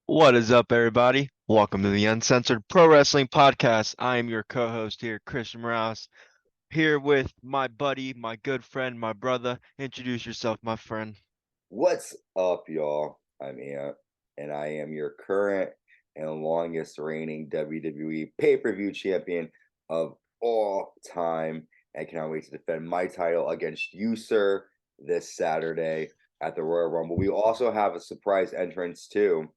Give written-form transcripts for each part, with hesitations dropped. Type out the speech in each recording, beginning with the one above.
What is up, everybody? Welcome to the Uncensored Pro Wrestling Podcast. I am your co-host here, Christian Rouse, here with my buddy, my good friend, my brother. Introduce yourself, my friend. What's up, y'all? I'm Ant, and I am your current and longest reigning WWE pay-per-view champion of all time. I cannot wait to defend my title against you, sir, this Saturday at the Royal Rumble. We also have a surprise entrance too,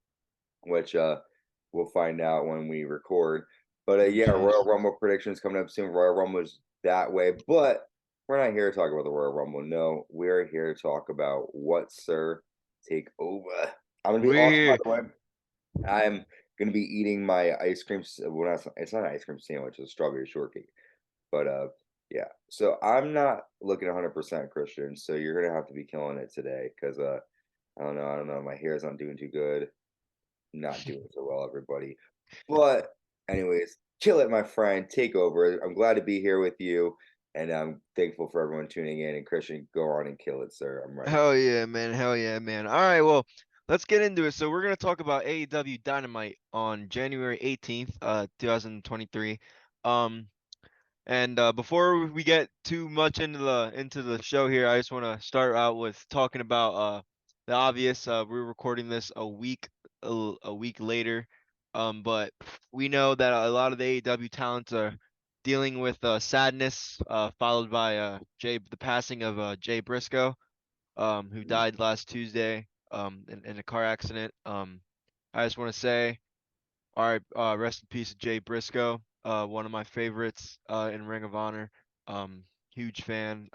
which we'll find out when we record. But yeah, Jeez. Royal Rumble predictions coming up soon. Royal Rumble is that way, but we're not here to talk about the Royal Rumble. No, we're here to talk about what Sir Take Over. I'm gonna be We're awesome, by here. the way. I'm gonna be eating my ice cream. Well, it's not an ice cream sandwich; it's a strawberry shortcake. But yeah. So I'm not looking 100% Christian. So you're gonna have to be killing it today, because I don't know. My hair's not doing too good, not doing so well, everybody. But anyways, kill it, my friend. Take over. I'm glad to be here with you, and I'm thankful for everyone tuning in. And Christian, go on and kill it, sir. I'm ready. Hell yeah, man. Hell yeah, man. All right, well, let's get into it. So we're gonna talk about AEW Dynamite on January 18th, 2023. Um, And before we get too much into the show here, I just want to start out with talking about the obvious. We're recording this a week later, but we know that a lot of the AEW talents are dealing with sadness, followed by the passing of Jay Briscoe, who Mhm. died last Tuesday, in a car accident. I just want to say. All right, rest in peace, Jay Briscoe. One of my favorites in Ring of Honor. Huge fan.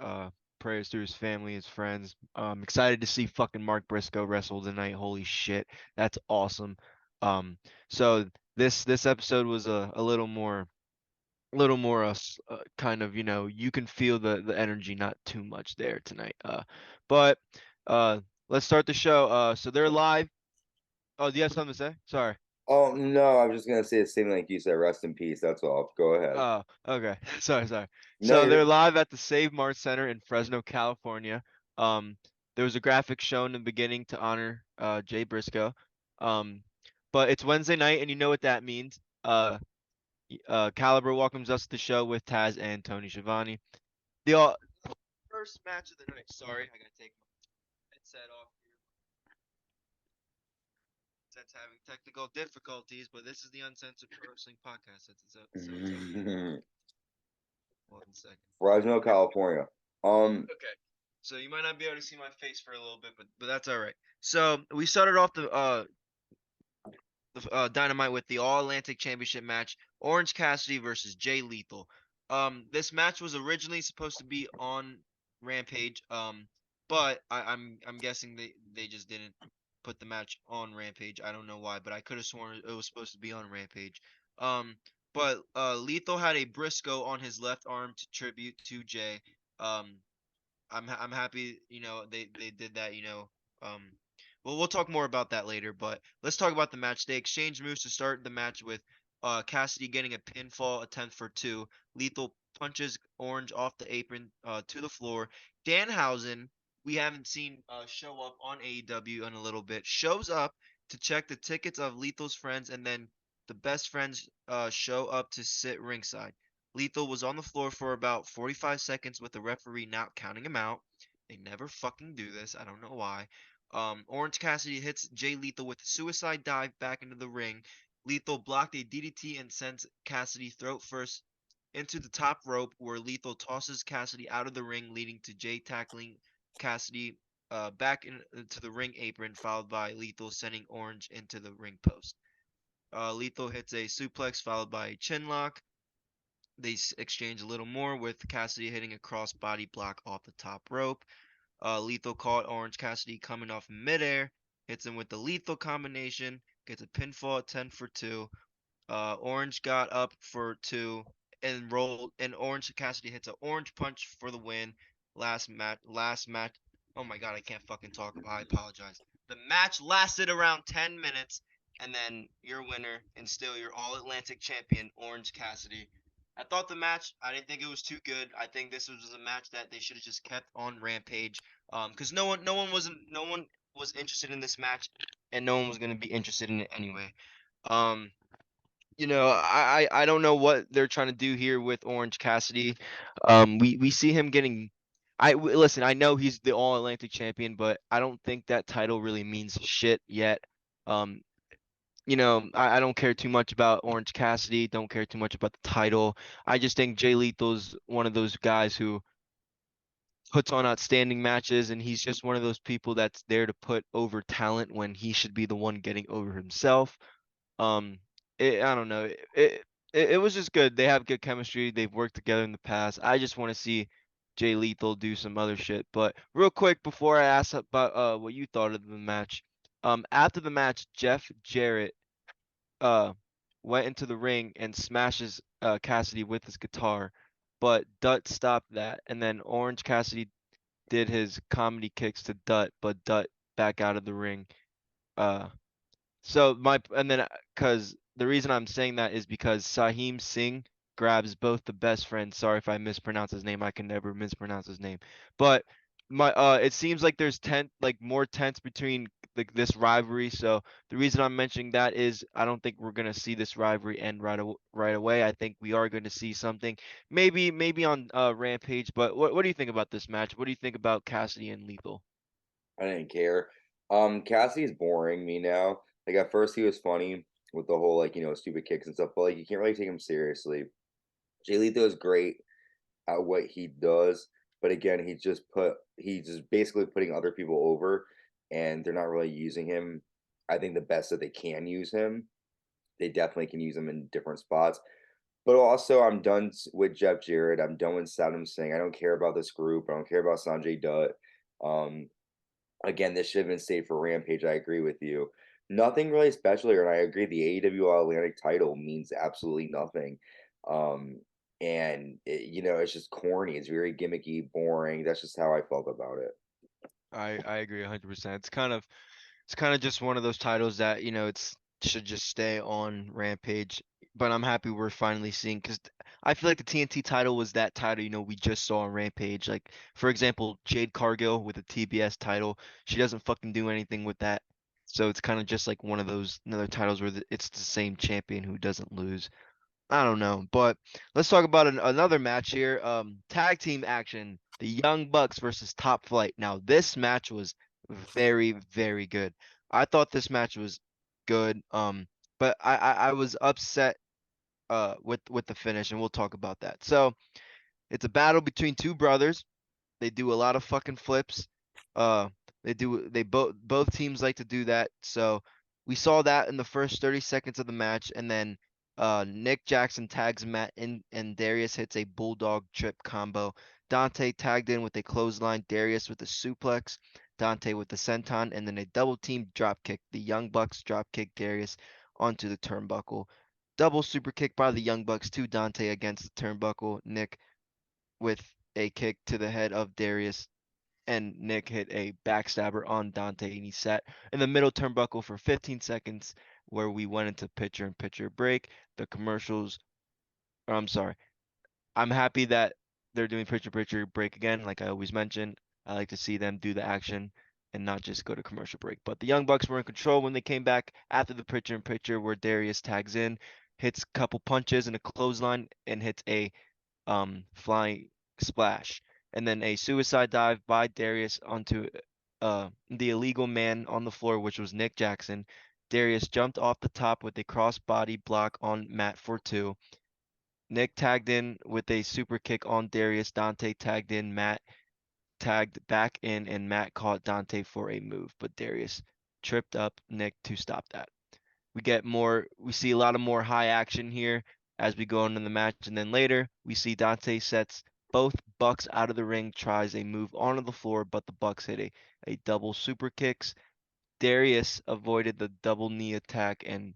Prayers to his family, his friends. Excited to see fucking Mark Briscoe wrestle tonight. Holy shit, that's awesome. Um, so this episode was a little more kind of, you can feel the energy, not too much there tonight. But let's start the show. So they're live. Oh, do you have something to say? Sorry. Oh no, I was just gonna say the same like you said. Rest in peace. That's all. Go ahead. Oh, okay. Sorry. No, So they're you're. live at the Save Mart Center in Fresno, California. Um, there was a graphic shown in the beginning to honor Jay Briscoe. Um, but it's Wednesday night, and you know what that means. Caliber welcomes us to the show with Taz and Tony Schiavone. The first match of the night. Sorry, I gotta take my headset off here. That's having technical difficulties, but this is the Uncensored Pro Wrestling Podcast. So it's okay. 1 second. Fresno, California. Okay. So you might not be able to see my face for a little bit, but that's all right. So we started off the Dynamite with the All Atlantic Championship match, Orange Cassidy versus Jay Lethal. This match was originally supposed to be on Rampage, but I'm guessing they just didn't put the match on Rampage. I don't know why, but I could have sworn it was supposed to be on Rampage. Um, but Lethal had a Briscoe on his left arm to tribute to Jay. Um, I'm happy, they did that, well, we'll talk more about that later, but let's talk about the match. They exchanged moves to start the match with Cassidy getting a pinfall attempt for two. Lethal punches Orange off the apron to the floor. Danhausen, we haven't seen show up on AEW in a little bit, shows up to check the tickets of Lethal's friends, and then the best friends show up to sit ringside. Lethal was on the floor for about 45 seconds with the referee not counting him out. They never fucking do this. I don't know why. Orange Cassidy hits Jay Lethal with a suicide dive back into the ring. Lethal blocked a DDT and sends Cassidy throat first into the top rope, where Lethal tosses Cassidy out of the ring, leading to Jay tackling Cassidy back into the ring apron, followed by Lethal sending Orange into the ring post. Lethal hits a suplex followed by a chin lock. They exchange a little more, with Cassidy hitting a cross-body block off the top rope. Lethal caught Orange Cassidy coming off midair, hits him with the lethal combination, gets a pinfall at 10 for 2. Orange got up for 2 and rolled, and Orange Cassidy hits an orange punch for the win. Last match. Oh my god, I can't fucking talk about. I apologize. The match lasted around 10 minutes, and then your winner and still your All Atlantic champion, Orange Cassidy. I thought the match, I didn't think it was too good. I think this was a match that they should have just kept on Rampage. Because no one was interested in this match. and no one was gonna be interested in it anyway. Um, I don't know what they're trying to do here with Orange Cassidy. We see him getting. Listen. I know he's the All Atlantic champion, but I don't think that title really means shit yet. Um, I don't care too much about Orange Cassidy. Don't care too much about the title. I just think Jay Lethal's one of those guys who puts on outstanding matches, and he's just one of those people that's there to put over talent when he should be the one getting over himself. Um, I don't know. It was just good. They have good chemistry. They've worked together in the past. I just want to see Jay Lethal do some other shit. But real quick, before I ask about what you thought of the match, after the match, Jeff Jarrett uh went into the ring and smashes Cassidy with his guitar, but Dutt stopped that, and then Orange Cassidy did his comedy kicks to Dutt, but Dutt back out of the ring. Uh, so my and then because the reason I'm saying that is because Saheem Singh grabs both the best friends. Sorry if I mispronounce his name. I can never mispronounce his name. But my it seems like there's more tense between this rivalry. So the reason I'm mentioning that is I don't think we're gonna see this rivalry end right away. I think we are going to see something maybe on Rampage. But what do you think about this match? What do you think about Cassidy and Lethal? I didn't care. Cassie's boring me now. Like at first he was funny with the whole like stupid kicks and stuff, but like you can't really take him seriously. Jay Lethal is great at what he does, but again, he's just basically putting other people over, and they're not really using him. I think the best that they can use him, they definitely can use him in different spots. But also, I'm done with Jeff Jarrett. I'm done with Saddam Singh. I don't care about this group. I don't care about Sanjay Dutt. Um, Again, this should have been saved for Rampage. I agree with you. Nothing really special here, and I agree. The AEW All Atlantic title means absolutely nothing. Um, and it's just corny. It's very gimmicky, boring. That's just how I felt about it. I agree 100%. It's kind of just one of those titles that, it's should just stay on Rampage. But I'm happy we're finally seeing because I feel like the TNT title was that title, we just saw on Rampage. Like, for example, Jade Cargill with the TBS title, she doesn't fucking do anything with that. So it's kind of just like one of those another titles where it's the same champion who doesn't lose. I don't know, but let's talk about another match here. Tag team action: the Young Bucks versus Top Flight. Now, this match was very, very good. I thought this match was good. But I was upset with the finish, and we'll talk about that. So it's a battle between two brothers. They do a lot of fucking flips. Uh, they both teams like to do that. So we saw that in the first 30 seconds of the match, and then Nick Jackson tags Matt in, and Darius hits a bulldog trip combo. Dante tagged in with a clothesline, Darius with a suplex, Dante with the senton, and then a double team drop kick. The Young Bucks drop kick Darius onto the turnbuckle. Double super kick by the Young Bucks to Dante against the turnbuckle. Nick with a kick to the head of Darius, and Nick hit a backstabber on Dante, and he sat in the middle turnbuckle for 15 seconds, where we went into picture-in-picture break. The commercials, or I'm sorry, I'm happy that they're doing picture-in-picture break again, like I always mention. I like to see them do the action and not just go to commercial break. But the Young Bucks were in control when they came back after the picture-in-picture, where Darius tags in, hits a couple punches and a clothesline, and hits a flying splash, and then a suicide dive by Darius onto the illegal man on the floor, which was Nick Jackson. Darius jumped off the top with a crossbody block on Matt for two. Nick tagged in with a super kick on Darius. Dante tagged in. Matt tagged back in, and Matt caught Dante for a move, but Darius tripped up Nick to stop that. We see a lot of more high action here as we go into the match, and then later we see Dante sets both Bucks out of the ring, tries a move onto the floor, but the Bucks hit a double super kicks. Darius avoided the double knee attack, and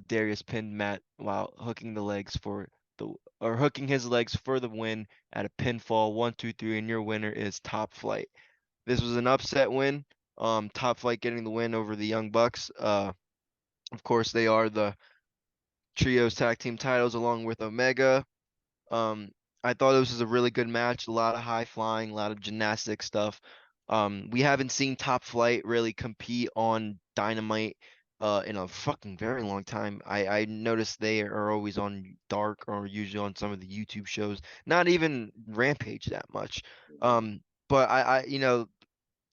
Darius pinned Matt while hooking his legs for the win at a pinfall. 1, 2, 3, and your winner is Top Flight. This was an upset win. Top Flight getting the win over the Young Bucks. Of course, they are the trios tag team titles along with Omega. Um, I thought this was a really good match. A lot of high flying, a lot of gymnastic stuff. We haven't seen Top Flight really compete on Dynamite in a fucking very long time. I noticed they are always on Dark or usually on some of the YouTube shows, not even Rampage that much. Mhm. Um, but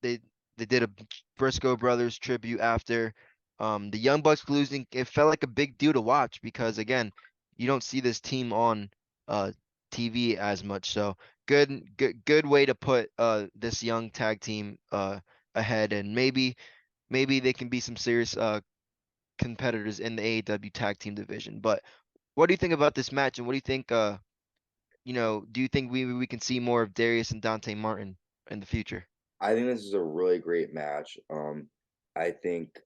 they they did a Briscoe brothers tribute after the Young Bucks losing. It felt like a big deal to watch because again, you don't see this team on uh TV as much. So good way to put this young tag team ahead, and maybe they can be some serious competitors in the AEW tag team division. But what do you think about this match, and what do you think do you think we can see more of Darius and Dante Martin in the future? I think this is a really great match. I think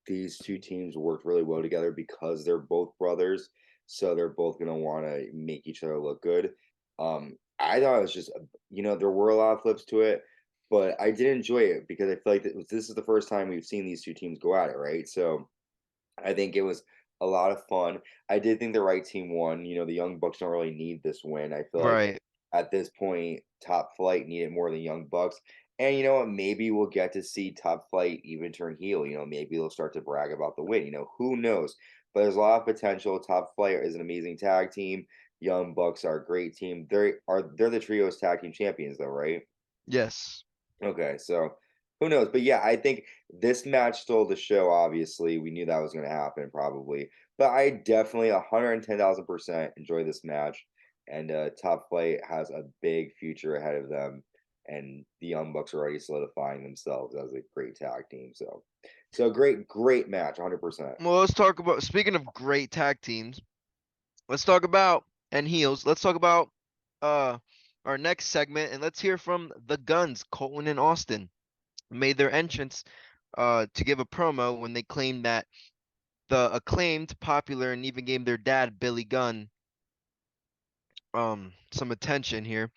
these two teams worked really well together because they're both brothers, so they're both gonna want to make each other look good. I thought it was just, there were a lot of flips to it, but I did enjoy it because I feel like this is the first time we've seen these two teams go at it, right? So I think it was a lot of fun. I did think the right team won. The Young Bucks don't really need this win. I feel like Right. at this point, Top Flight needed more than Young Bucks. And you know what? Maybe we'll get to see Top Flight even turn heel. Maybe they'll start to brag about the win. Who knows? But there's a lot of potential. Top Flight is an amazing tag team. Young Bucks are a great team. They're the trios tag team champions though, right? Yes. Okay, so who knows? But yeah, I think this match stole the show, obviously. We knew that was going to happen probably. But I definitely 110,000% enjoy this match. And Top Flight has a big future ahead of them. And the Young Bucks are already solidifying themselves as a great tag team. So great, great match, 100%. Well, let's talk about speaking of great tag teams, let's talk about and heels. Let's talk about uh our next segment and let's hear from the Guns, Colton and Austin. Made their entrance to give a promo when they claimed that the acclaimed, popular, and even gave their dad, Billy Gunn, some attention here,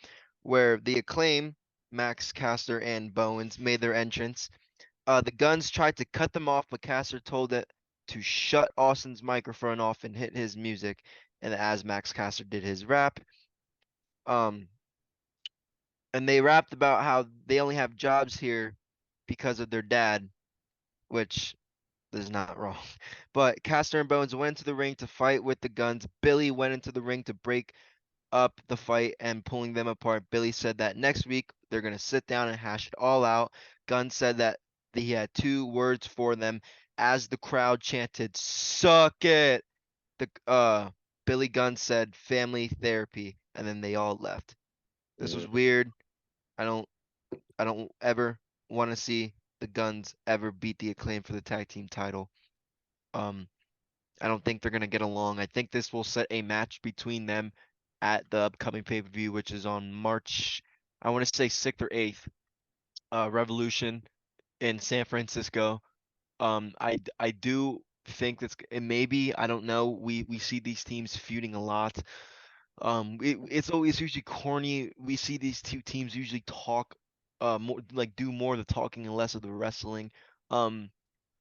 where the acclaim, Max Caster and Bowens made their entrance. The Guns tried to cut them off, but Caster told it to shut Austin's microphone off and hit his music. And as Max Caster did his rap, um, and they rapped about how they only have jobs here because of their dad, which is not wrong. But Caster and Bones went to the ring to fight with the Guns. Billy went into the ring to break up the fight and pulling them apart. Billy said that next week they're going to sit down and hash it all out. Gunn said that he had two words for them as the crowd chanted, "Suck it." The Billy Gunn said family therapy and then they all left. This was Mhm. weird. I don't I don't ever want to see the Guns ever beat the Acclaim for the tag team title. Um I don't think they're gonna get along. I think this will set a match between them at the upcoming pay-per-view, which is on March, I want to say 6th or 8th, Revolution in San Francisco. I do think that's it maybe, I don't know. We see these teams feuding a lot. It's always usually corny. We see these two teams usually talk more like do more of the talking and less of the wrestling. Um,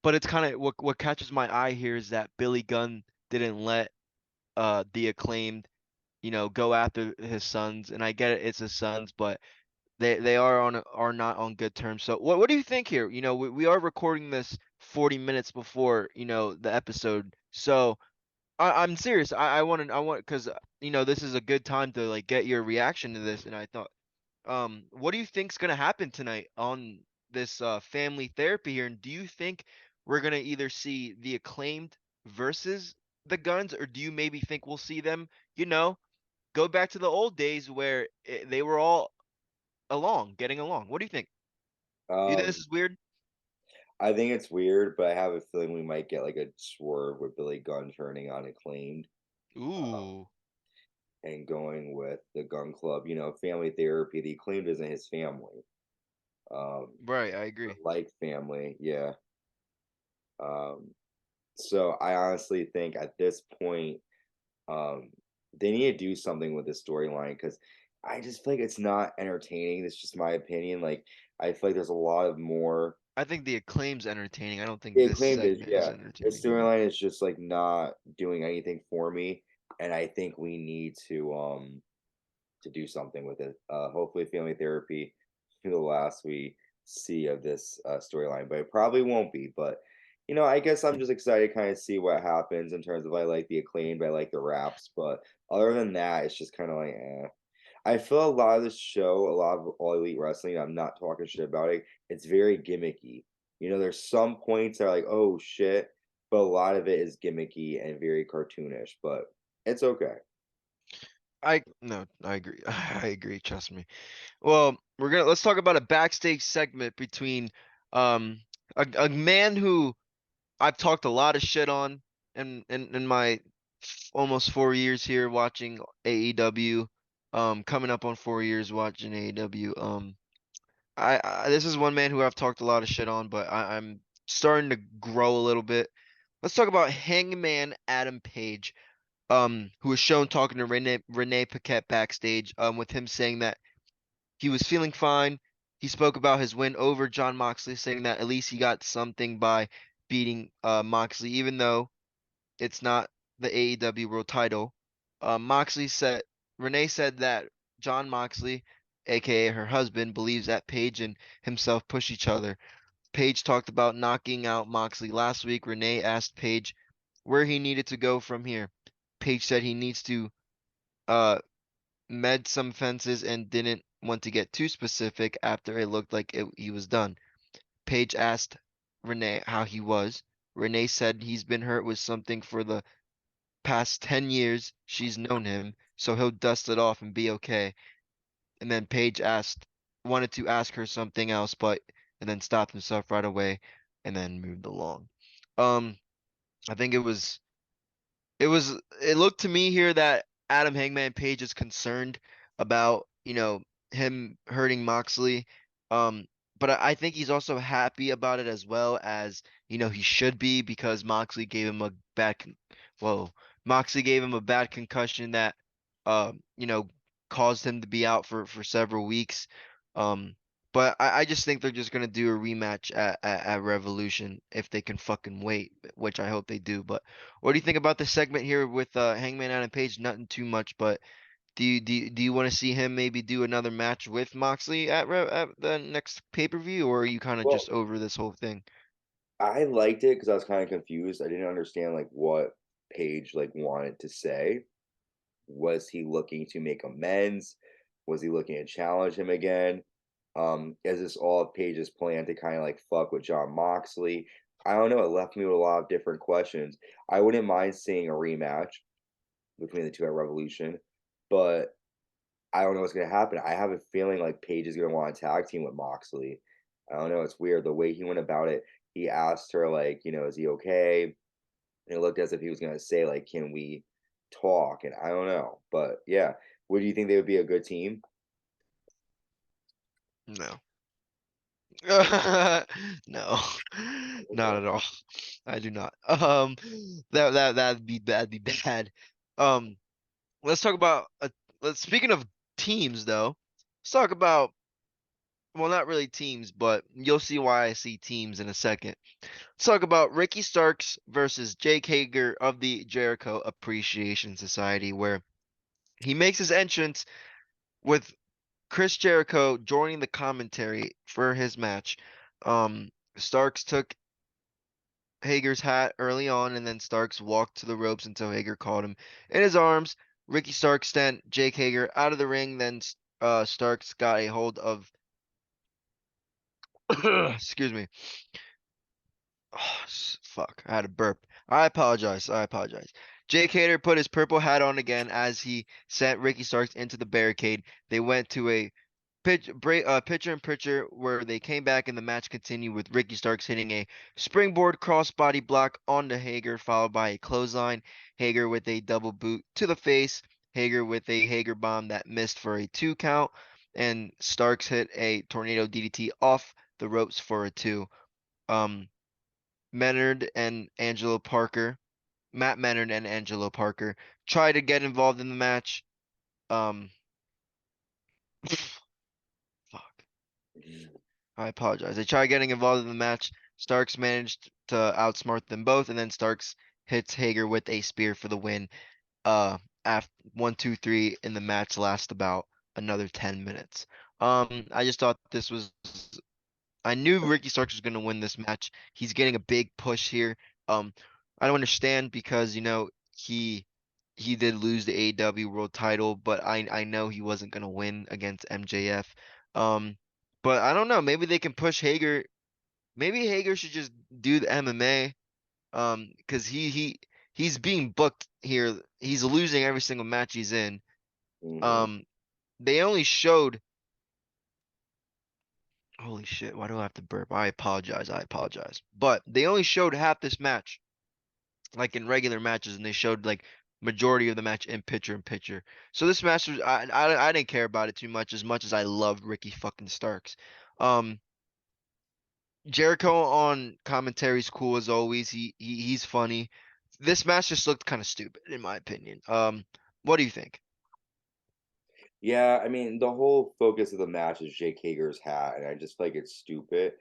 but it's kind of what catches my eye here is that Billy Gunn didn't let the acclaimed, go after his sons, and I get it, it's his sons, but they are not on good terms. So what do you think here? We are recording this 40 minutes before, the episode. So I'm serious. I want because this is a good time to like get your reaction to this, and I thought what do you think's gonna happen tonight on this family therapy here? And do you think we're gonna either see the acclaimed versus the Guns, or do you maybe think we'll see them, go back to the old days where they were all getting along? What do you think? Do you think this Um, is weird? I think it's weird, but I have a feeling we might get like a swerve with Billy Gunn turning on Acclaimed. Um, Ooh, and going with the Gun Club, family therapy. The Acclaimed isn't his family. right. I agree. Like family, yeah. Um, so I honestly think at this point, um, they need to do something with this storyline because I just feel like it's not entertaining. That's just my opinion. Like I feel like there's a lot of more. I think the acclaim's entertaining. I don't think The this Acclaimed is, segment is yeah. The entertaining. storyline is just like not doing anything for me, and I think we need to do something with it. Hopefully, family therapy will last. We see of this storyline, but it probably won't be. But I guess I'm just excited to kind of see what happens in terms of I like the Acclaimed, I like the Raps, but other than that, it's just kind of like, eh. I feel a lot of this show, a lot of All Elite Wrestling, I'm not talking shit about it. It's very gimmicky. There's some points that are like, oh shit, but a lot of it is gimmicky and very cartoonish, but it's okay. I no, I agree. I agree, trust me. Well, let's talk about a backstage segment between um a man who I've talked a lot of shit on in my almost 4 years here watching AEW. Coming up on 4 years watching AEW. I this is one man who I've talked a lot of shit on, but I'm starting to grow a little bit. Let's talk about Hangman Adam Page, who was shown talking to Renee Paquette backstage, with him saying that he was feeling fine. He spoke about his win over John Moxley, saying that at least he got something by beating Moxley, even though it's not the AEW World Title. Moxley said Renee said that John Moxley, aka her husband, believes that Paige and himself push each other. Paige talked about knocking out Moxley last week. Renee asked Paige where he needed to go from here. Paige said he needs to uh med some fences and didn't want to get too specific after it looked like he was done. Paige asked Renee how he was. Renee said he's been hurt with something for the past 10 years she's known him, so he'll dust it off and be okay. And then Paige wanted to ask her something else, and then stopped himself right away and then moved along. Um, I think it looked to me here that Adam Hangman Page is concerned about, him hurting Moxley. Um, but I think he's also happy about it as well as, he should be because whoa, Moxley gave him a bad concussion that, you know, caused him to be out for several weeks. Um, but I just think they're just gonna do a rematch at Revolution if they can fucking wait, which I hope they do. But what do you think about the segment here with Hangman Adam Page? Nothing too much, but do you want to see him maybe do another match with Moxley at the next pay-per-view, or are you kind of Well, just over this whole thing? I liked it because I was kind of confused. I didn't understand like what Paige like wanted to say. Was he looking to make amends? Was he looking to challenge him again? Is this all Paige's plan to kind of like fuck with John Moxley? I don't know. It left me with a lot of different questions. I wouldn't mind seeing a rematch between the two at Revolution, but I don't know what's gonna happen. I have a feeling like Paige is gonna want to tag team with Moxley. I don't know. It's weird the way he went about it. He asked her like, is he okay? And it looked as if he was gonna say like, can we talk? And I don't know, but yeah. Would you think they would be a good team? No. No, not Okay. at all. I do not. That'd be bad. Um, let's talk about let's speaking of teams though. Let's talk about well, not really teams, but you'll see why I see teams in a second. Let's talk about Ricky Starks versus Jake Hager of the Jericho Appreciation Society, where he makes his entrance with Chris Jericho joining the commentary for his match. Starks took Hager's hat early on, and then Starks walked to the ropes until Hager caught him in his arms. Ricky Starks sent Jake Hager out of the ring. Then Starks got a hold of, excuse me. Oh, fuck, I had a burp. I apologize. I apologize. Jake Hager put his purple hat on again as he sent Ricky Starks into the barricade. They went to a pitcher and pitcher where they came back and the match continued with Ricky Starks hitting a springboard crossbody block onto Hager, followed by a clothesline. Hager with a double boot to the face. Hager with a Hager bomb that missed for a 2 count. And Starks hit a tornado DDT off the ropes for a 2. Um, Menard and Angelo Parker, Matt Menard and Angelo Parker tried to get involved in the match. Um, fuck. I apologize. They tried getting involved in the match. Starks managed to outsmart them both, and then Starks hits Hager with a spear for the win. After 1, 2, 3, and the match lasts about another 10 minutes. I just thought this was I knew Ricky Starks was gonna win this match. He's getting a big push here. I don't understand because he did lose the AEW World Title, but I know he wasn't gonna win against MJF. Um, but I don't know. Maybe they can push Hager. Maybe Hager should just do the MMA. Because he's being booked here. He's losing every single match he's in. Mhm. Um, they only showed. Holy shit! Why do I have to burp? I apologize. I apologize. But they only showed half this match, like in regular matches, and they showed like majority of the match in picture in picture. So this match was I didn't care about it too much as I loved Ricky fucking Starks. Um, Jericho on commentary is cool as always. He's funny. This match just looked kind of stupid in my opinion. What do you think? Yeah, I mean, the whole focus of the match is Jake Hager's hat, and I just feel like it's stupid.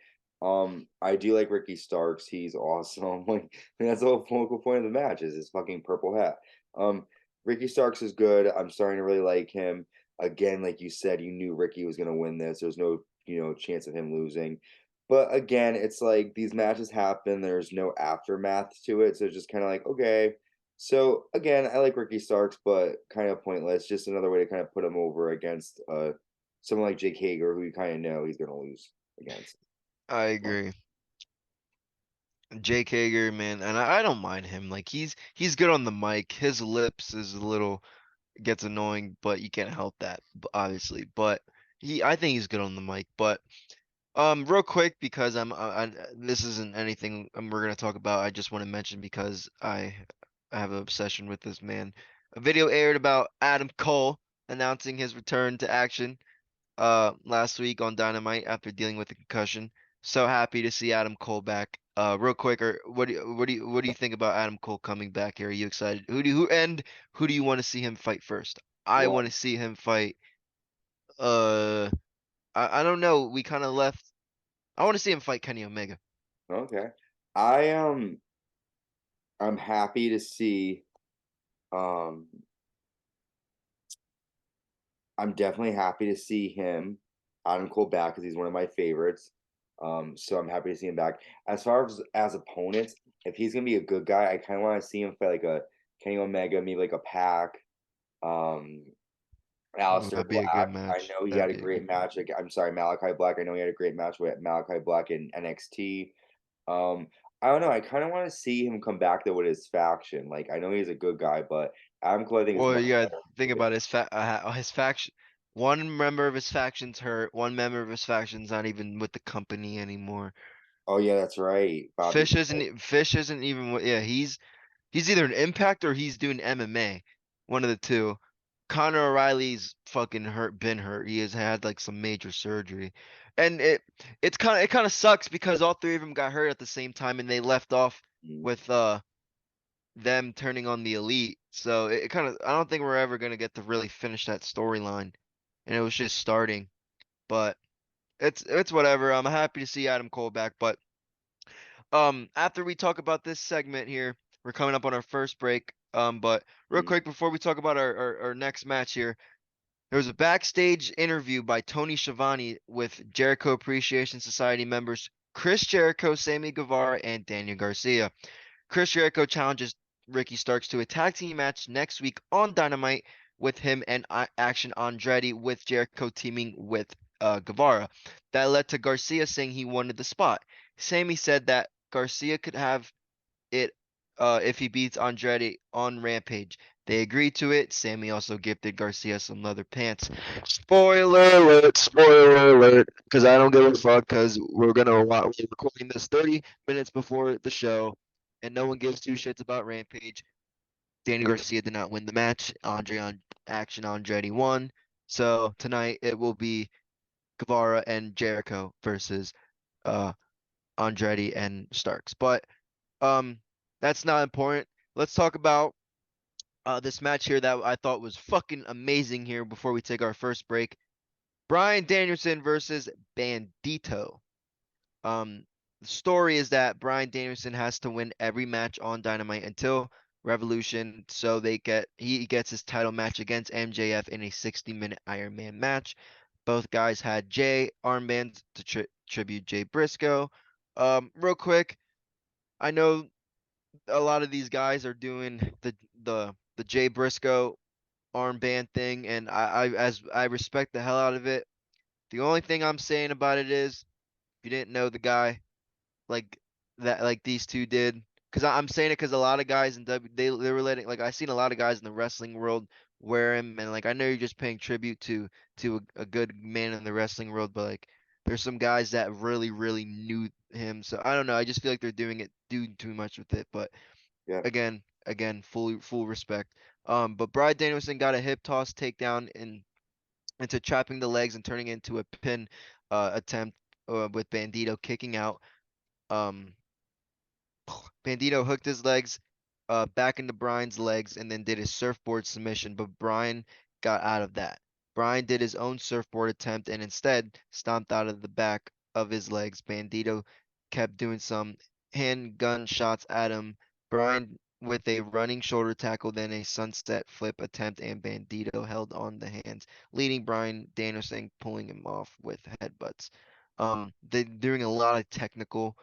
I do like Ricky Starks. He's awesome. Like, that's the whole focal point of the match is his fucking purple hat. Um, Ricky Starks is good. I'm starting to really like him. Again, like you said, you knew Ricky was gonna win this. There's no, chance of him losing. But again, it's like these matches happen. There's no aftermath to it, so it's just kind of like, okay. So again, I like Ricky Starks, but kind of pointless. Just another way to kind of put him over against someone like Jake Hager, who you kind of know he's gonna lose against. I Um, agree. Jake Hager, man, and I don't mind him. Like he's good on the mic. His lips is a little gets annoying, but you can't help that, obviously. But I think he's good on the mic. But real quick because this isn't anything we're gonna talk about. I just want to mention because I have an obsession with this man. A video aired about Adam Cole announcing his return to action last week on Dynamite after dealing with a concussion. So happy to see Adam Cole back. Real quick, or what do you think about Adam Cole coming back here? Are you excited? Who do you want to see him fight first? I well, want to see him fight. Uh, I don't know. We kind of left. I want to see him fight Kenny Omega. okay. I I'm happy to see. Um, I'm definitely happy to see him, Adam Cole back because he's one of my favorites. So I'm happy to see him back. As far as opponents, if he's gonna be a good guy, I kind of want to see him fight like a Kenny Omega, maybe like a Pac. Um, Ooh, Aleister that'd be a good Black. I match. know he That'd had a be a great good match. I'm sorry, Malachi Black. I know he had a great match with Malachi Black in NXT. Um, I don't know. I kind of want to see him come back though with his faction. Like I know he's a good guy, but Adam Cole I think is Well, much you gotta better think with his. about his faction. One member of his faction's hurt. One member of his faction's not even with the company anymore. Oh yeah, that's right, Bobby. Fish isn't even. Yeah, he's either an Impact or he's doing MMA. One of the two. Connor O'Reilly's fucking been hurt. He has had like some major surgery, and it kind of sucks because all three of them got hurt at the same time, and they left off Mm. with them turning on the elite. So it kind of I don't think we're ever gonna get to really finish that storyline, and it was just starting. But it's whatever. I'm happy to see Adam Cole back. But after we talk about this segment here, we're coming up on our first break. But real Mm. quick before we talk about our next match here, there was a backstage interview by Tony Schiavone with Jericho Appreciation Society members Chris Jericho, Sammy Guevara, and Daniel Garcia. Chris Jericho challenges Ricky Starks to a tag team match next week on Dynamite with him and Action Andretti, with Jericho teaming with Guevara. That led to Garcia saying he wanted the spot. Sammy said that Garcia could have it if he beats Andretti on Rampage. They agreed to it. Sammy also gifted Garcia some leather pants. Spoiler alert, because I don't give a fuck, because we're recording this 30 minutes before the show, and no one gives two shits about Rampage. Danny Garcia did not win the match. Action Andretti won. So tonight it will be Guevara and Jericho versus uh Andretti and Starks. But um, that's not important. Let's talk about this match here that I thought was fucking amazing here before we take our first break. Bryan Danielson versus Bandido. The story is that Bryan Danielson has to win every match on Dynamite until Revolution, so he gets his title match against MJF in a 60-minute Iron Man match. Both guys had J armbands tribute Jay Briscoe. Real quick, I know a lot of these guys are doing the Jay Briscoe armband thing, and I respect the hell out of it. The only thing I'm saying about it is, if you didn't know the guy like that, like these two did, because I'm saying it because a lot of guys in they were letting, like, I seen a lot of guys in the wrestling world wear him, and like I know you're just paying tribute to a good man in the wrestling world, but like there's some guys that really knew him, so I don't know. I just feel like they're doing too much with it, but Yeah. again, full respect. But Bryan Danielson got a hip toss takedown into trapping the legs and turning it into a pin attempt with Bandido kicking out. Um, Bandido hooked his legs back into Bryan's legs and then did his surfboard submission, but Bryan got out of that. Bryan did his own surfboard attempt and instead stomped out of the back of his legs. Bandido kept doing some handgun shots at him. Bryan with a running shoulder tackle, then a sunset flip attempt, and Bandido held on the hands, leading Bryan Danielson, pulling him off with headbutts. They're doing a lot of technical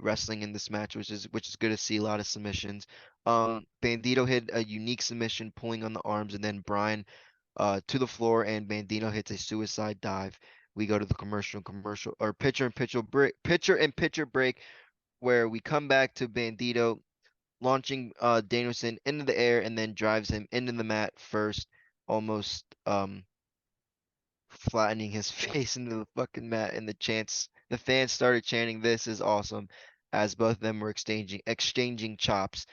wrestling in this match, which is good to see. A lot of submissions. Bandito hit a unique submission, pulling on the arms, and then Bryan to the floor, and Bandito hits a suicide dive. We go to the commercial or pitcher and pitcher break, where we come back to Bandito launching Danielson into the air and then drives him into the mat first, almost flattening his face into the fucking mat, and the fans started chanting, "This is awesome," as both of them were exchanging chops.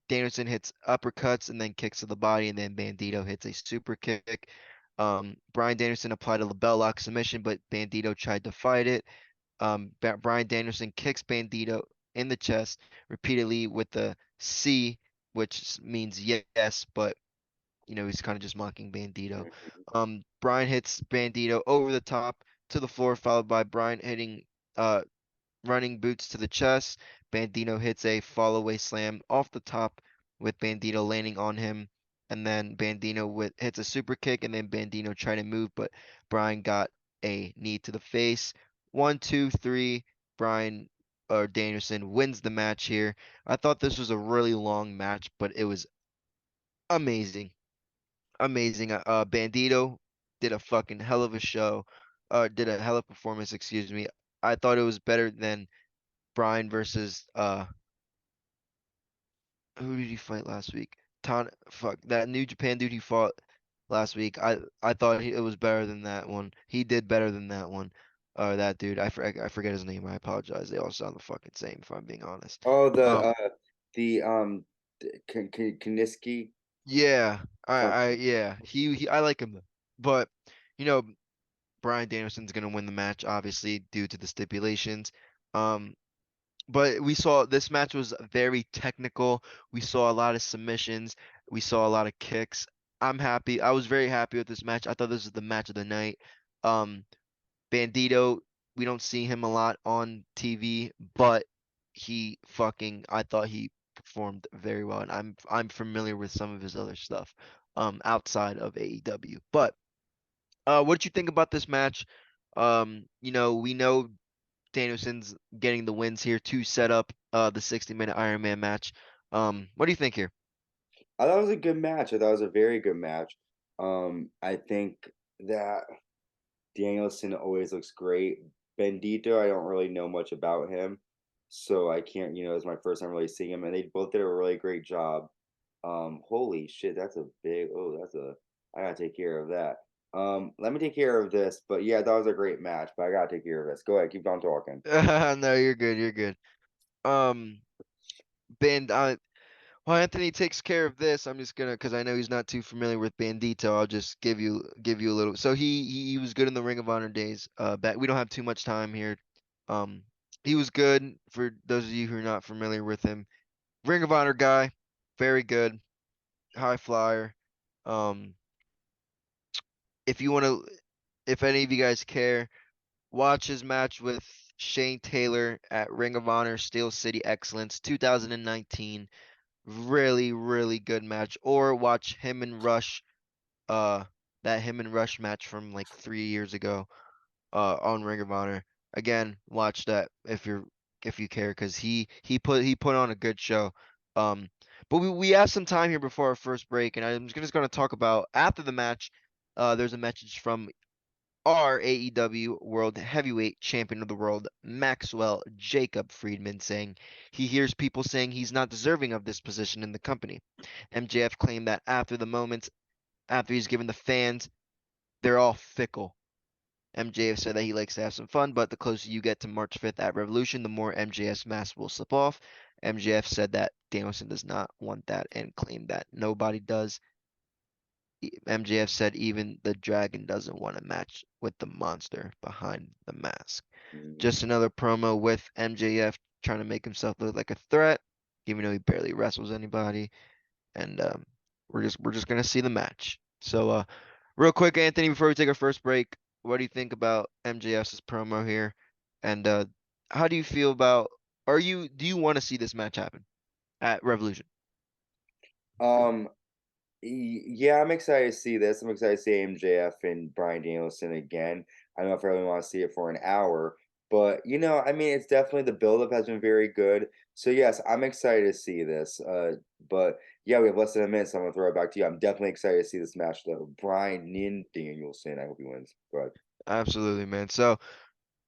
Danielson hits uppercuts and then kicks to the body, and then Bandito hits a super kick. Bryan Danielson applied a label lock submission, but Bandito tried to fight it. Bryan Danielson kicks Bandito in the chest repeatedly with the C, which means yes, but he's kind of just mocking Bandito. Bryan hits Bandito over the top to the floor, followed by Bryan hitting uh running boots to the chest. Bandito hits a fallaway slam off the top with Bandito landing on him, and then hits a super kick, and then Bandito tried to move, but Bryan got a knee to the face. 1, 2, 3. Bryan or Danielson wins the match here. I thought this was a really long match, but it was amazing. Amazing. Bandito did a fucking hell of a show. Did a hell of a performance, excuse me. I thought it was better than Bryan versus who did he fight last week? That New Japan dude he fought last week. I thought it was better than that one. He did better than that one. That dude. I forget his name. I apologize. They all sound the fucking same, if I'm being honest. Oh, Um, Kaniski yeah. something. Yeah. I like him, but you know Bryan Danielson's gonna win the match, obviously due to the stipulations. Um, but we saw this match was very technical. We saw a lot of submissions. We saw a lot of kicks. I'm happy. I was very happy with this match. I thought this was the match of the night. Um, Bandito, we don't see him a lot on TV, but I thought he performed very well, and I'm familiar with some of his other stuff outside of AEW. But what did you think about this match? We know Danielson's getting the wins here to set up the 60-minute Iron Man match. What do you think here? I thought it was a good match. I thought it was a very good match. I think that Danielson always looks great. Bendito, I don't really know much about him, so I can't. It's my first time really seeing him, and they both did a really great job. Holy shit, that's a big. Oh, I gotta take care of that. Let me take care of this. But yeah, that was a great match. But I gotta take care of this. Go ahead, keep on talking. No, you're good. You're good. Um, Ben, while Anthony takes care of this, I'm just gonna, because I know he's not too familiar with Bandito, I'll just give you a little. So he was good in the Ring of Honor days. Back we don't have too much time here. Um, he was good for those of you who are not familiar with him. Ring of Honor guy, very good, high flyer. Um, if you want to, if any of you guys care, watch his match with Shane Taylor at Ring of Honor Steel City Excellence 2019. Really good match. Or watch him and Rush, uh, that him and Rush match from like 3 years ago, on Ring of Honor. again, watch that if you care, because he put on a good show. Um, but we have some time here before our first break, and I'm just gonna talk about after the match. There's a message from our AEW World Heavyweight Champion of the World, Maxwell Jacob Friedman, saying he hears people saying he's not deserving of this position in the company. MJF claimed that after he's given the fans, they're all fickle. MJF said that he likes to have some fun, but the closer you get to March 5th at Revolution, the more MJF's mask will slip off. MJF said that Danielson does not want that and claimed that nobody does. MJF said even the Dragon doesn't want to match with the monster behind the mask. Just another promo with MJF trying to make himself look like a threat, even though he barely wrestles anybody. And we're just gonna see the match. So real quick, Anthony, before we take our first break, what do you think about MJF's promo here? And how do you feel about do you want to see this match happen at Revolution? Um, yeah, I'm excited to see this. I'm excited to see MJF and Bryan Danielson again. I don't know if I really want to see it for an hour, but I mean, it's definitely the buildup has been very good. So yes, I'm excited to see this. But yeah, we have less than a minute, so I'm gonna throw it back to you. I'm definitely excited to see this match though. Bryan Danielson. I hope he wins. Go ahead. Absolutely, man. So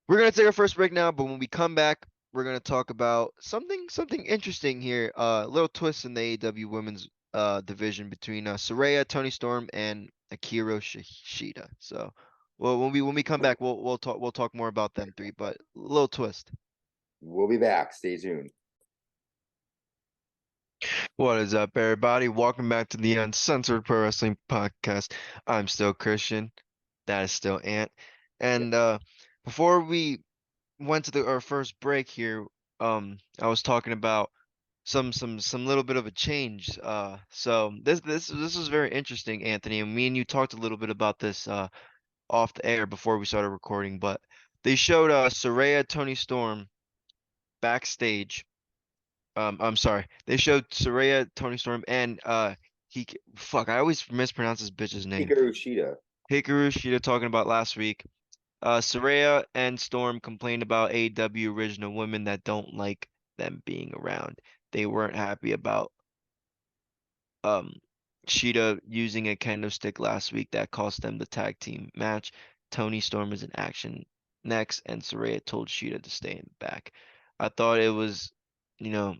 we're gonna take our first break now, but when we come back, we're gonna talk about something interesting here. A little twist in the AEW women's division between Saraya, Toni Storm, and Akira Shida. So, well, when we come back, we'll talk more about them three, but a little twist. We'll be back. Stay tuned. What is up, everybody? Welcome back to the Uncensored Pro Wrestling Podcast. I'm still Christian. That is still Ant. And before we went to our first break here, I was talking about some little bit of a change. So this was very interesting, Anthony. And me and you talked a little bit about this off the air before we started recording, but they showed Saraya Toni Storm backstage. I'm sorry. They showed Saraya Toni Storm and fuck, I always mispronounce this bitch's name. Hikaru Shida. Hikaru Shida talking about last week. Saraya and Storm complained about AEW original women that don't like them being around. They weren't happy about um Shida using a kendo stick last week that cost them the tag team match. Toni Storm is in action next, and Saraya told Shida to stay in the back. I thought it was, you know,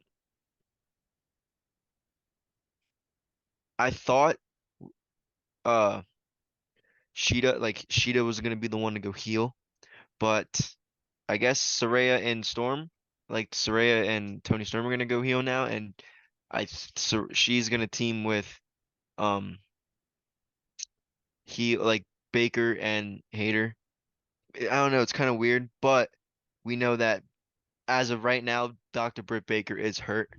I thought uh Shida was gonna be the one to go heel, but I guess Saraya and Toni Storm are gonna go heel now, and she's gonna team with um Baker and Hater. I don't know, it's kind of weird, but we know that as of right now, Dr. Britt Baker is hurt.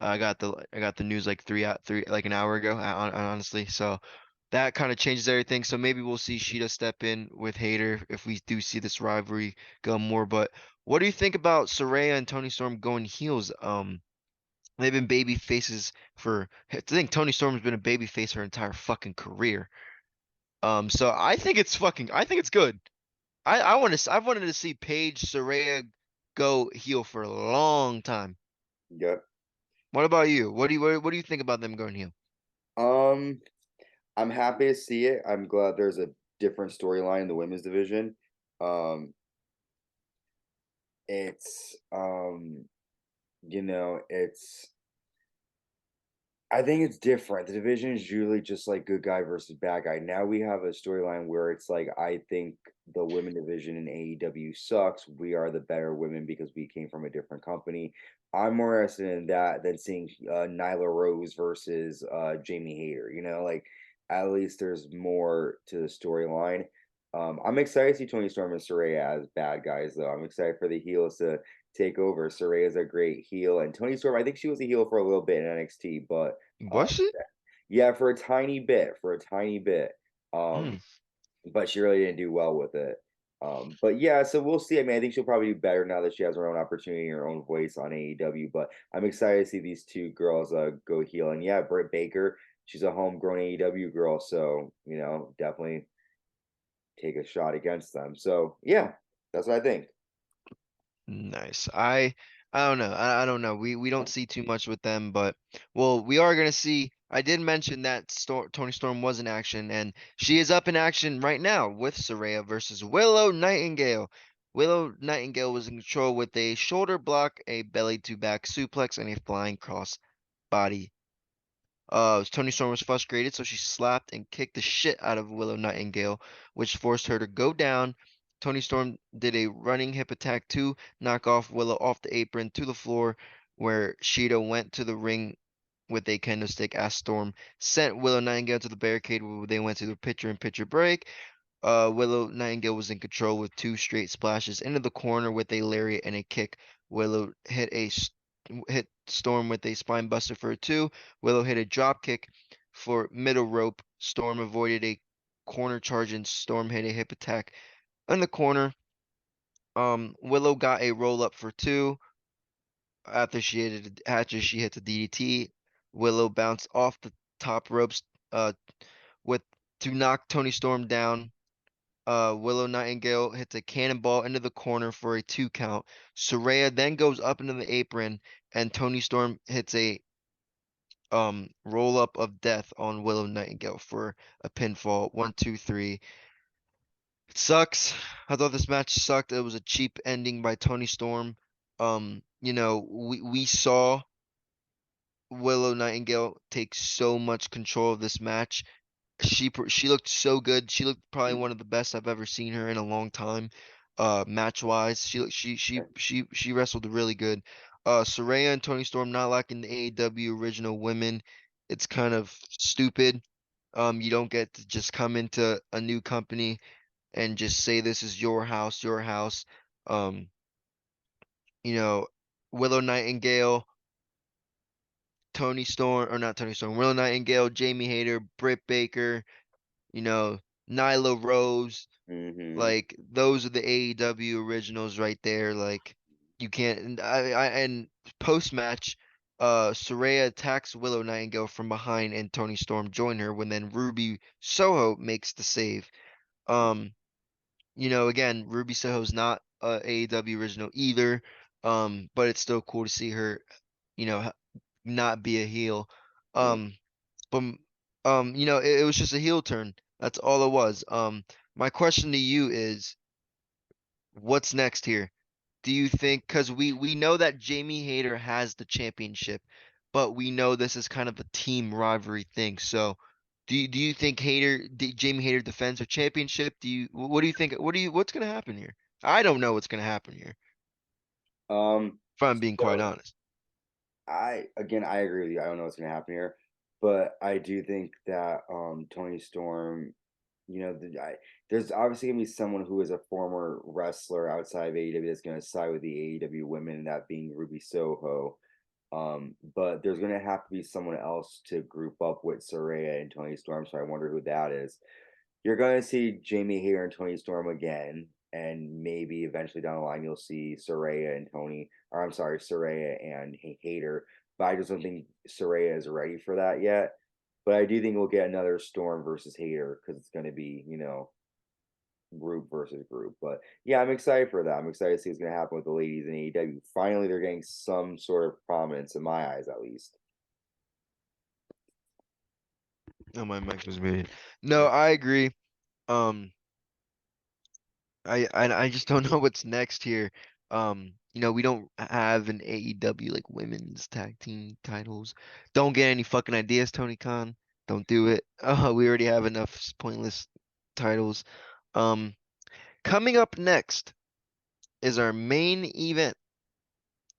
I got the news like like an hour ago, honestly. So that kind of changes everything. So maybe we'll see Sheeta step in with Hater if we do see this rivalry go more. But what do you think about Saraya and Toni Storm going heels? They've been baby faces I think Toni Storm's been a baby face her entire fucking career. So I think it's good. I've wanted to see Paige Saraya go heel for a long time. Yep. What about you? What do you think about them going heel? Um, I'm happy to see it. I'm glad there's a different storyline in the women's division. Um, it's it's I think it's different. The division is usually just like good guy versus bad guy. Now we have a storyline where it's like I think the women division in AEW sucks. We are the better women because we came from a different company. I'm more interested in that than seeing Nyla Rose versus Jamie Hayter. Like at least there's more to the storyline. I'm excited to see Tony Storm and Saraya as bad guys, though. I'm excited for the heels to take over. Saraya's a great heel, and Tony Storm, I think she was a heel for a little bit in NXT, but Was she? yeah, for a tiny bit. Hmm. But she really didn't do well with it. But yeah, so we'll see. I mean, I think she'll probably do better now that she has her own opportunity, her own voice on AEW. But I'm excited to see these two girls go heel. And yeah, Britt Baker, she's a homegrown AEW girl, so definitely take a shot against them. So yeah, that's what I think. Nice. I don't know. I don't know. We don't see too much with them, but well, we are gonna see. I did mention that Toni Storm was in action, and she is up in action right now with Saraya versus Willow Nightingale. Willow Nightingale was in control with a shoulder block, a belly to back suplex, and a flying cross body. Toni Storm was frustrated, so she slapped and kicked the shit out of Willow Nightingale, which forced her to go down. Toni Storm did a running hip attack to knock off Willow off the apron to the floor, where Shida went to the ring with a kendo stick as Storm sent Willow Nightingale to the barricade where they went to the picture-in-picture break. Willow Nightingale was in control with two straight splashes into the corner with a lariat and a kick. Willow hit Storm with a spine buster for a two. Willow hit a drop kick for middle rope. Storm avoided a corner charge and Storm hit a hip attack in the corner. Willow got a roll up for two after she hit the DDT. Willow bounced off the top ropes with to knock Toni Storm down. Willow Nightingale hits a cannonball into the corner for a 2 count. Saraya then goes up into the apron, and Toni Storm hits a roll up of death on Willow Nightingale for a pinfall. 1, 2, 3. It sucks. I thought this match sucked. It was a cheap ending by Toni Storm. We saw Willow Nightingale take so much control of this match. She looked so good. She looked probably one of the best I've ever seen her in a long time. Match wise, she wrestled really good. Saraya and Toni Storm not liking the AEW original women. It's kind of stupid. You don't get to just come into a new company and just say this is your house, your house. Um, you know, Willow Nightingale, Toni Storm, or not Toni Storm, Willow Nightingale, Jamie Hayter, Britt Baker, Nyla Rose, Mm-hmm. like those are the AEW originals right there. Like you can't. And post match, Saraya attacks Willow Nightingale from behind, and Toni Storm join her when then Ruby Soho makes the save. Um, again, Ruby Soho's not a AEW original either. But it's still cool to see her, not be a heel. Yeah. Um, but it was just a heel turn. That's all it was. My question to you is, what's next here? Do you think, because we know that Jamie Hayter has the championship, but we know this is kind of a team rivalry thing. So, do you think Jamie Hayter defends her championship? What do you think? What's gonna happen here? I don't know what's gonna happen here, Um. if I'm being quite So honest. I agree with you. I don't know what's gonna happen here, but I do think that Toni Storm, there's obviously gonna be someone who is a former wrestler outside of AEW that's gonna side with the AEW women, that being Ruby Soho. But there's gonna have to be someone else to group up with Saraya and Toni Storm. So I wonder who that is. You're going to see Jamie here and Toni Storm again, and maybe eventually down the line you'll see Saraya and Toni, or I'm sorry, Saraya and Hater. But I just don't think Saraya is ready for that yet. But I do think we'll get another Storm versus Hater because it's going to be, group versus group. But yeah, I'm excited for that. I'm excited to see what's going to happen with the ladies in AEW. Finally, they're getting some sort of prominence in my eyes, at least. Oh, my mic was muted. No, I agree. Um, I just don't know what's next here. We don't have an AEW like women's tag team titles. Don't get any fucking ideas, Tony Khan. Don't do it. We already have enough pointless titles. Um, Coming up next is our main event,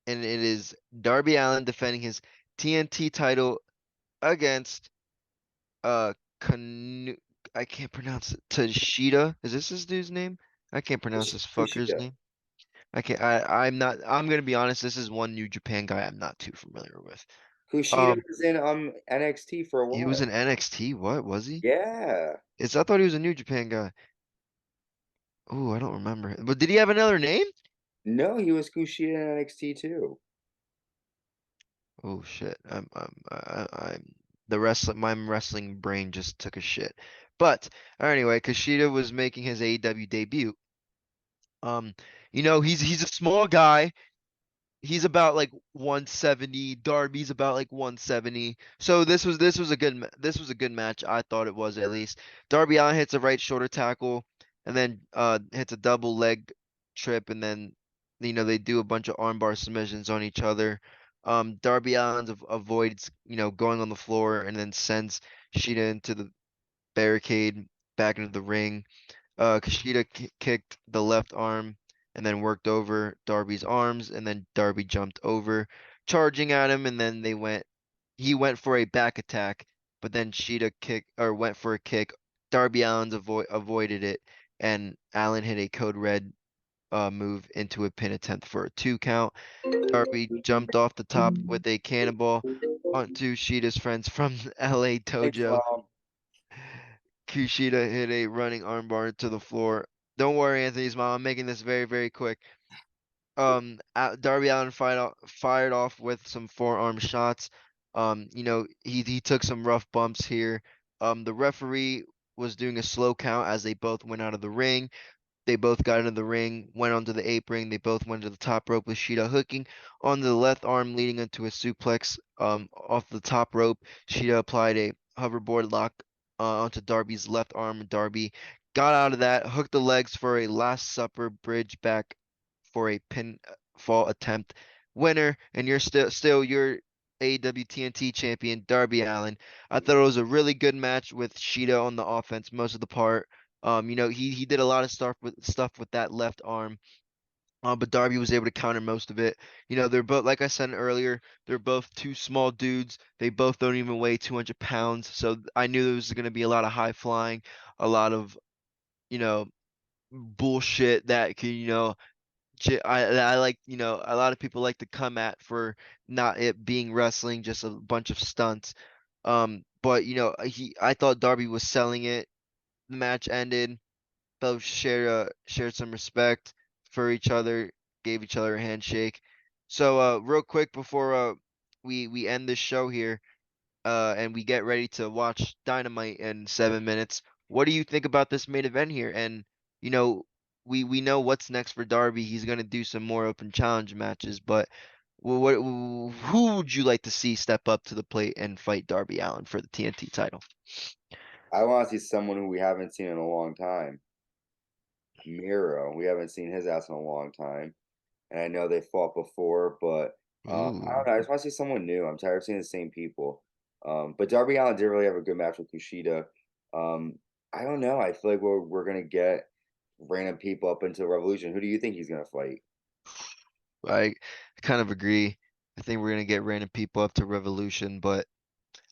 and it is Darby Allin defending his TNT title against uh Kanu I can't pronounce it. Kushida. Is this dude's name? I can't pronounce this fucker's Kushida. name. I'm not. I'm gonna be honest. This is one New Japan guy I'm not too familiar with. Kushida Um, was in NXT for a he was while. in NXT. What was he? Yeah. I thought he was a New Japan guy. Oh, I don't remember. But did he have another name? No, he was Kushida in NXT too. Oh shit. I'm the wrestling. My wrestling brain just took a shit. But anyway, Kushida was making his AEW debut. Um, He's a small guy. He's about like 170. Darby's about like 170. So this was a good match. I thought it was at least. Darby Allin hits a right shoulder tackle and then hits a double leg trip and then they do a bunch of armbar submissions on each other. Darby Allin avoids going on the floor and then sends Sheeta into the barricade back into the ring. Kushida kicked the left arm and then worked over Darby's arms, and then Darby jumped over, charging at him, and then he went for a back attack, but then Sheeta went for a kick. Darby Allin's avoided it, and Allin hit a code red move into a pin attempt for a 2 count. Darby jumped off the top with a cannonball onto Sheeta's friends from LA Thanks, Dojo. Mom. Kushida hit a running armbar to the floor. Don't worry, Anthony's mom. I'm making this very, very quick. Darby Allin fired off with some forearm shots. He took some rough bumps here. The referee was doing a slow count as they both went out of the ring. They both got into the ring, went onto the apron. They both went to the top rope with Sheeta hooking onto the left arm, leading into a suplex off the top rope. Sheeta applied a hoverboard lock onto Darby's left arm. Darby got out of that, hooked the legs for a Last Supper bridge back for a pinfall attempt. Winner, and you're still your AEW TNT champion, Darby Allin. I thought it was a really good match with Sheeta on the offense most of the part. He did a lot of stuff with that left arm. But Darby was able to counter most of it. They're both, like I said earlier, they're both two small dudes. They both don't even weigh 200 pounds. So I knew there was going to be a lot of high flying, a lot of, you know, bullshit that could, I like, a lot of people like to come at for not it being wrestling, just a bunch of stunts. But I thought Darby was selling it. The match ended. Both shared some respect for each other, gave each other a handshake. So real quick before we end this show here, and we get ready to watch Dynamite in 7 minutes, what do you think about this main event here? And you know, we know what's next for Darby. He's gonna do some more open challenge matches, but who would you like to see step up to the plate and fight Darby Allin for the TNT title? I want to see someone who we haven't seen in a long time. Miro, we haven't seen his ass in a long time, and I know they fought before, but I Ooh. don't know. I just want to see someone new. I'm tired of seeing the same people. But Darby Allin did really have a good match with Kushida. I don't know. I feel like we're gonna get random people up into Revolution. Who do you think he's gonna fight? I kind of agree. I think we're gonna get random people up to Revolution, but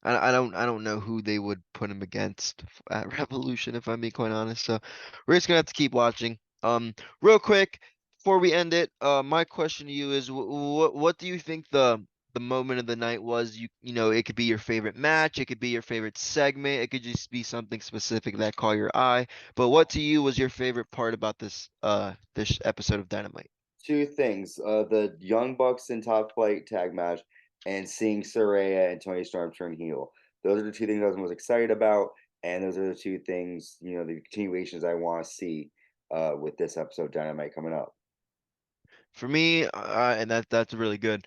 I don't know who they would put him against at Revolution, if I'm being quite honest. So we're just gonna have to keep watching. Real quick before we end it, my question to you is, what do you think the moment of the night was? It could be your favorite match, it could be your favorite segment, it could just be something specific that caught your eye. But what to you was your favorite part about this episode of Dynamite? Two things: the Young Bucks and Top Flight tag match, and seeing Saraya and Toni Storm turn heel. Those are the two things I was most excited about, and those are the two things, the continuations I want to see with this episode of Dynamite coming up. For me, and that's really good.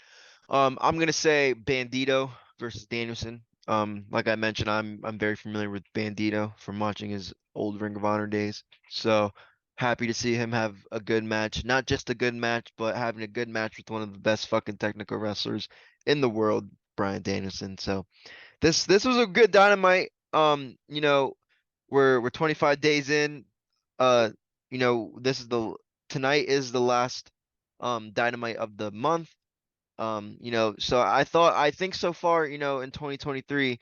I'm gonna say Bandido versus Danielson. Like I mentioned, I'm very familiar with Bandido from watching his old Ring of Honor days. So happy to see him have a good match. Not just a good match, but having a good match with one of the best fucking technical wrestlers in the world, Bryan Danielson. So this was a good Dynamite. We're 25 days in. Uh, this is the tonight is the last Dynamite of the month. So I think so far, in 2023,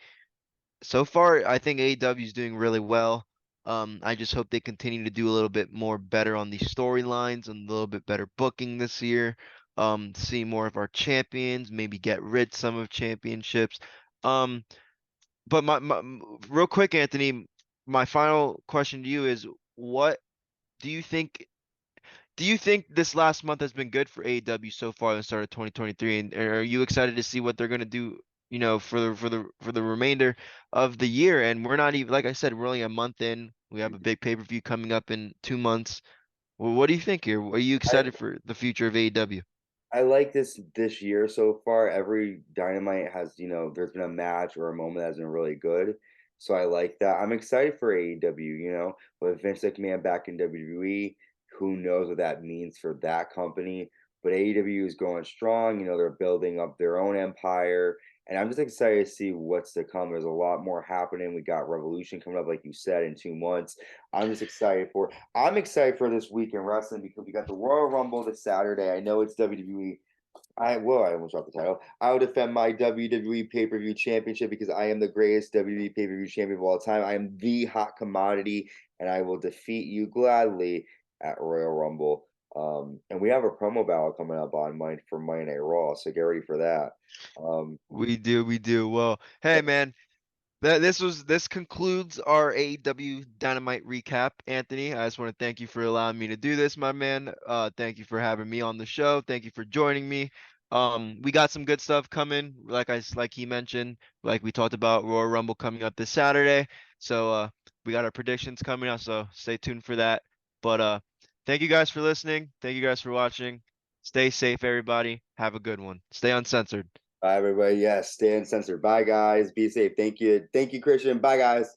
so far I think AEW is doing really well. I just hope they continue to do a little bit more better on these storylines and a little bit better booking this year. See more of our champions, maybe get rid some of championships. Um, but real quick, Anthony, my final question to you is, what do you think? Do you think this last month has been good for AEW so far at the start of 2023? And are you excited to see what they're gonna do, for the remainder of the year? And we're not even, like I said, we're only a month in. We have a big pay-per-view coming up in 2 months. Well, what do you think here? Are you excited for the future of AEW? I like this year so far. Every Dynamite has, there's been a match or a moment that's been really good. So I like that. I'm excited for AEW, with Vince McMahon back in WWE. Who knows what that means for that company? But AEW is going strong. They're building up their own empire. And I'm just excited to see what's to come. There's a lot more happening. We got Revolution coming up, like you said, in 2 months. I'm excited for this week in wrestling because we got the Royal Rumble this Saturday. I know it's WWE. I almost dropped the title. I will defend my WWE pay-per-view championship because I am the greatest WWE pay-per-view champion of all time. I am the hot commodity, and I will defeat you gladly at Royal Rumble. And we have a promo battle coming up on Monday Night Raw, so get ready for that. We do. Well, hey man, this concludes our AEW Dynamite recap. Anthony, I just want to thank you for allowing me to do this, my man. Thank you for having me on the show. Thank you for joining me. We got some good stuff coming, like he mentioned, like we talked about Royal Rumble coming up this Saturday. So we got our predictions coming up, so stay tuned for that. But thank you guys for listening. Thank you guys for watching. Stay safe, everybody. Have a good one. Stay uncensored. Bye, everybody. Yes, stay uncensored. Bye, guys. Be safe. Thank you. Thank you, Christian. Bye, guys.